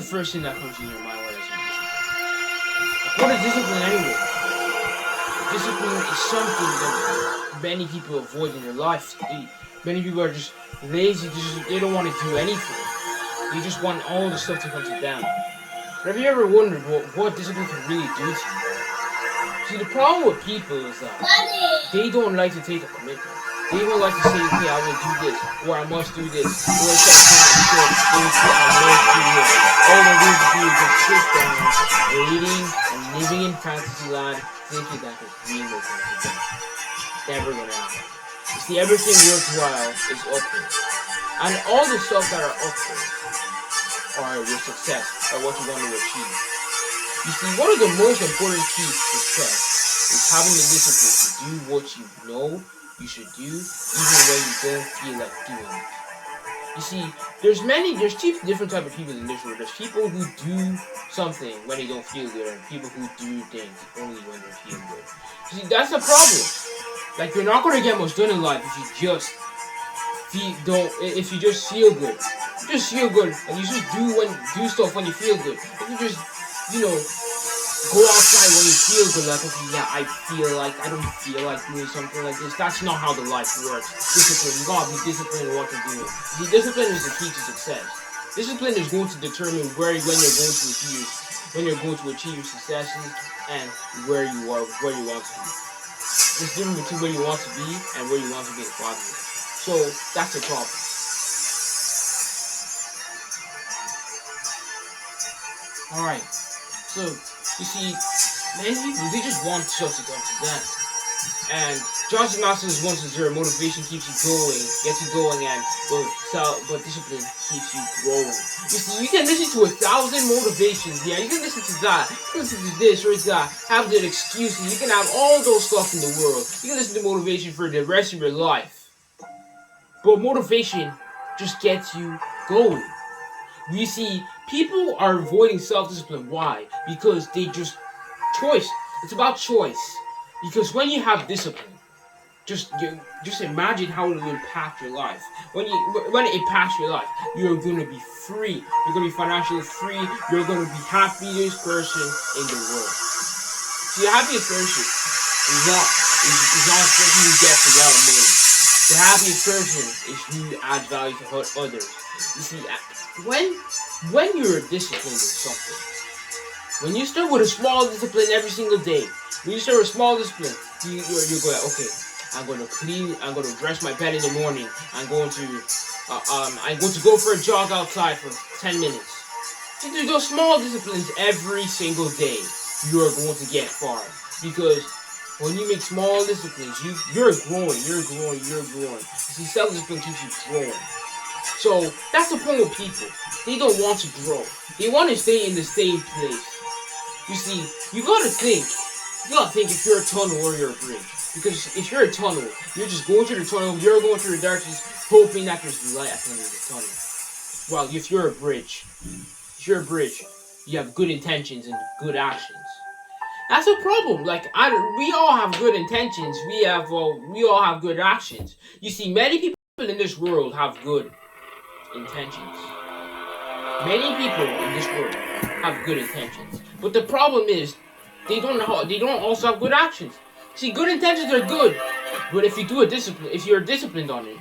first thing that comes in your mind when I say discipline? What is discipline anyway? Discipline is something that many people avoid in their life. Many people are just lazy. They don't want to do anything. They just want all the stuff to come to them. But have you ever wondered what discipline can really do to you? See, the problem with people is that they don't like to take a commitment. They don't like to say, okay, I will do this, or I must do this, or it's something because they will say, I must do this. All they're going to do is just sit down, waiting, and living in fantasy land, thinking that their dream will come to them. Never gonna happen. You see, everything worthwhile is upward. And all the stuff that are upward are your success, are what you want to achieve. You see, one of the most important keys to success is having the discipline to do what you know you should do, even when you don't feel like doing it. You see, there's two different types of people in this world. There's people who do something when they don't feel good, and people who do things only when they feel good. You see, that's the problem. Like, you're not gonna get much done in life if you just feel good. Just feel good, and you just do stuff when you feel good. If you just, go outside when you feel good, like, okay, yeah, I don't feel like doing something like this. That's not how the life works. Discipline, you gotta be disciplined in what you're doing. See, discipline is the key to success. Discipline is going to determine when you're going to achieve your successes and where you want to be. It's different between where you want to be and where you want to be in 5 years. So that's the problem. Alright, so you see, many people, they just want stuff to come to them. And Johnson Masters 1-0, motivation keeps you going, gets you going, but discipline keeps you growing. You see, you can listen to 1,000 motivations, yeah, you can listen to that, you can listen to this or that, have the excuses, you can have all those stuff in the world. You can listen to motivation for the rest of your life. But motivation just gets you going. You see, people are avoiding self-discipline. Why? Because they just choice. It's about choice. Because when you have discipline, just imagine how it will impact your life. When it impacts your life, you're going to be free. You're going to be financially free. You're going to be happiest person in the world. See, the happiest person is not the person who gets a lot of money. The happiest person is who adds value to others. You see, when you're disciplined in something, when you start with a small discipline every single day, when you start with a small discipline, you're going, okay, I'm going to brush my bed in the morning, I'm going to go for a jog outside for 10 minutes. You do those small disciplines every single day, you're going to get far. Because when you make small disciplines, you're growing. You see, self-discipline keeps you growing. So that's the point with people. They don't want to grow. They want to stay in the same place. You see, you gotta think if you're a tunnel or you're a bridge. Because if you're a tunnel, you're just going through the tunnel, you're going through the darkness, hoping that there's light at the end of the tunnel. Well, if you're a bridge, you have good intentions and good actions. That's a problem. Like, we all have good intentions. We all have good actions. You see, many people in this world have good intentions. Many people in this world have good intentions. But the problem is, they don't also have good actions. See, good intentions are good, but if you're disciplined on it,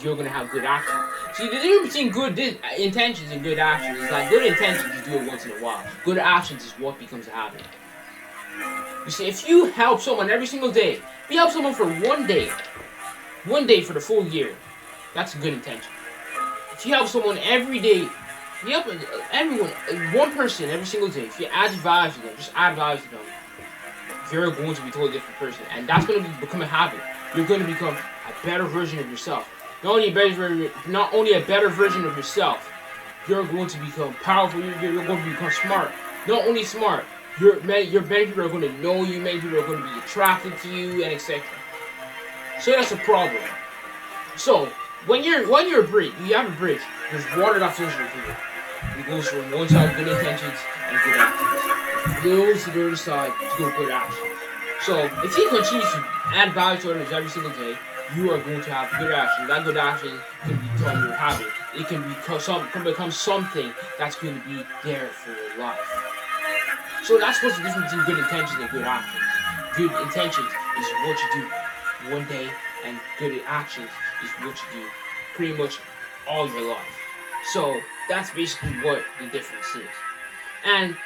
you're gonna have good actions. See, the difference between good intentions and good actions is that good intentions, you do it once in a while. Good actions is what becomes a habit. You see, if you help someone every single day, if you help someone for one day for the full year, that's a good intention. If you help someone every day, if you help everyone, one person every single day, if you add value to them, just add value to them, you're going to be a totally different person. And that's going to become a habit. You're going to become a better version of yourself. Not only a better version of yourself, you're going to become powerful, you're going to become smart. Not only smart, many people are going to know you, many people are going to be attracted to you, and etc. So that's a problem. So, when you're a bridge, you have a bridge, there's water that flows through it. It goes from one side, good intentions and good actions. It goes to the other side to go good actions. So, if you continue to add value to others every single day, you are going to have good action. That good action can become your habit. it can become something that's going to be there for your life. So that's what's the difference between good intentions and good actions. Good intentions is what you do one day, and good actions is what you do pretty much all your life. So that's basically what the difference is. And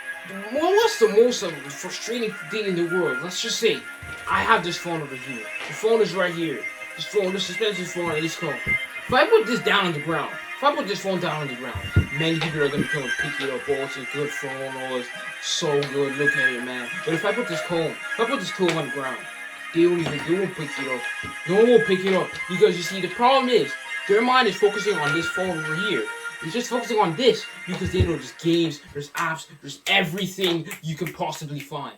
what's the most frustrating thing in the world? Let's just say I have this phone over here. The phone is right here. This expensive phone on this phone. If I put this down on the ground, if I put this phone down on the ground, many people are gonna come and pick it up. Oh, it's a good phone. Oh, it's so good. Look at it, man. But if I put this phone on the ground, they won't pick it up. No one will pick it up because you see the problem is their mind is focusing on this phone over here. It's just focusing on this because they know there's games, there's apps, there's everything you can possibly find.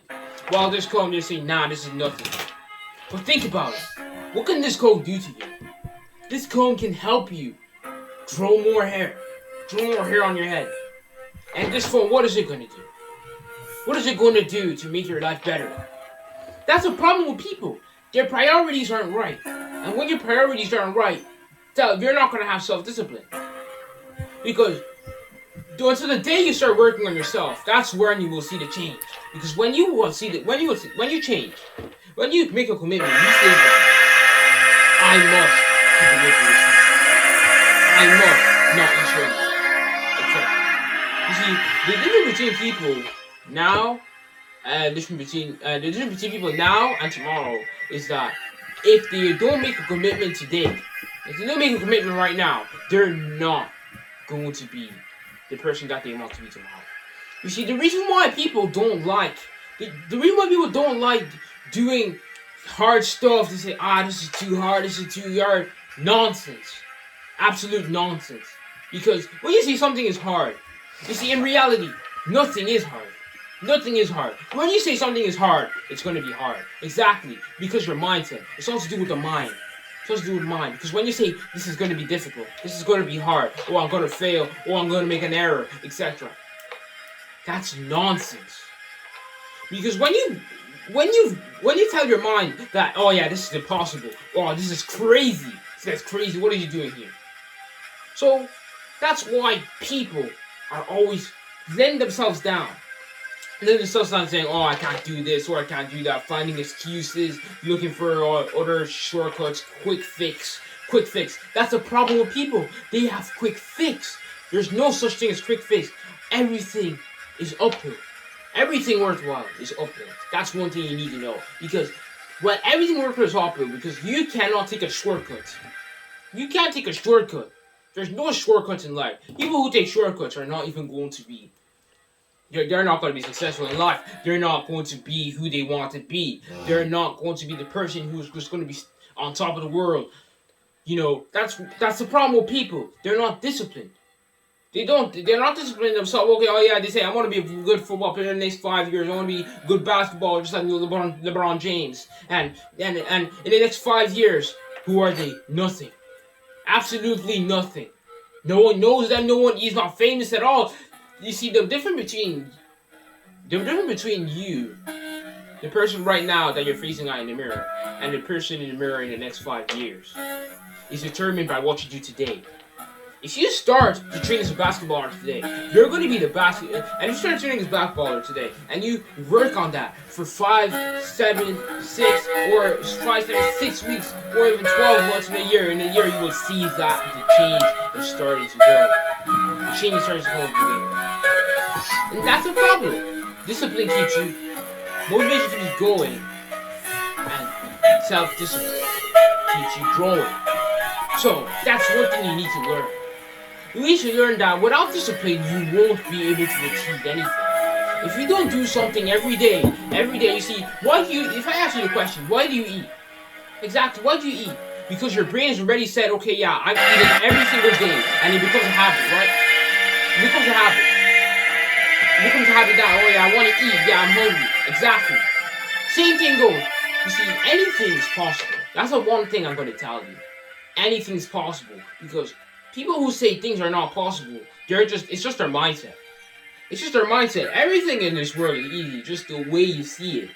While this code, they're saying, nah, this is nothing. But think about it. What can this code do to you? This code can help you grow more hair. Grow more hair on your head. And this phone, what is it going to do? What is it going to do to make your life better? That's a problem with people. Their priorities aren't right. And when your priorities aren't right, you're not going to have self-discipline. Because until the day you start working on yourself, that's when you will see the change. Because when you change, when you make a commitment, you say that I must keep a with myself. I must not eat sugar. Okay. You see, the difference between people now, the difference between people now and tomorrow is that if they don't make a commitment today, if they don't make a commitment right now, they're not going to be the person that they want to be tomorrow. You see, the reason why people don't like doing hard stuff, they say, this is too hard, this is too hard. Nonsense. Absolute nonsense. Because when you say something is hard, you see, in reality, nothing is hard. Nothing is hard. When you say something is hard, it's going to be hard. Exactly. Because your mindset. It's all to do with the mind. It's all to do with mind. Because when you say, this is going to be difficult, this is going to be hard, or I'm going to fail, or I'm going to make an error, etc. That's nonsense. Because when you tell your mind that, oh yeah, this is impossible, oh, this is crazy, that's crazy, what are you doing here? So, that's why people are always letting themselves down. Letting themselves down saying, oh, I can't do this, or I can't do that, finding excuses, looking for other shortcuts, quick fix. That's the problem with people. They have quick fix. There's no such thing as quick fix. Everything is uphill. Everything worthwhile is uphill. That's one thing you need to know. Because when everything worthwhile is uphill, because you cannot take a shortcut. You can't take a shortcut. There's no shortcuts in life. People who take shortcuts are not even going to be. They're not going to be successful in life. They're not going to be who they want to be. They're not going to be the person who's just going to be on top of the world. You know, that's the problem with people. They're not disciplined. They're not disciplined themselves. Okay, oh yeah, they say, I want to be a good football player in the next 5 years. I want to be a good basketballer, just like LeBron James. And in the next 5 years, who are they? Nothing. Absolutely nothing. No one knows them. He's not famous at all. You see, the difference between you, the person right now that you're facing out in the mirror, and the person in the mirror in the next 5 years, is determined by what you do today. If you start to train as a basketballer today, you're going to be the and if you start training as a basketballer today, and you work on that for 5, 7, 6, or 5, 7, 6 weeks, or even 12 months in a year you will see that the change is starting to go. The change is starting to go. And that's a problem. Discipline keeps you, motivation keeps you going, and self-discipline keeps you growing. So, that's one thing you need to learn. You need to learn that without discipline, you won't be able to achieve anything. If you don't do something every day, you see, if I ask you the question, why do you eat? Exactly, why do you eat? Because your brain is already said, okay, yeah, I'm eating every single day, and it becomes a habit, right? It becomes a habit. It becomes a habit that, oh yeah, I want to eat, yeah, I'm hungry. Exactly. Same thing goes. You see, anything is possible. That's the one thing I'm going to tell you. Anything's possible, because people who say things are not possible, it's just their mindset. It's just their mindset. Everything in this world is easy, just the way you see it.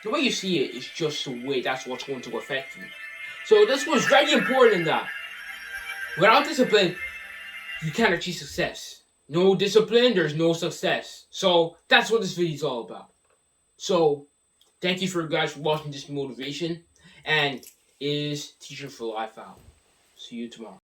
The way you see it is just the way, that's what's going to affect you. So that's what's very important in that. Without discipline, you can't achieve success. No discipline, there's no success. So that's what this video is all about. So thank you for guys for watching this motivation, and is Teacher for Life out. See you tomorrow.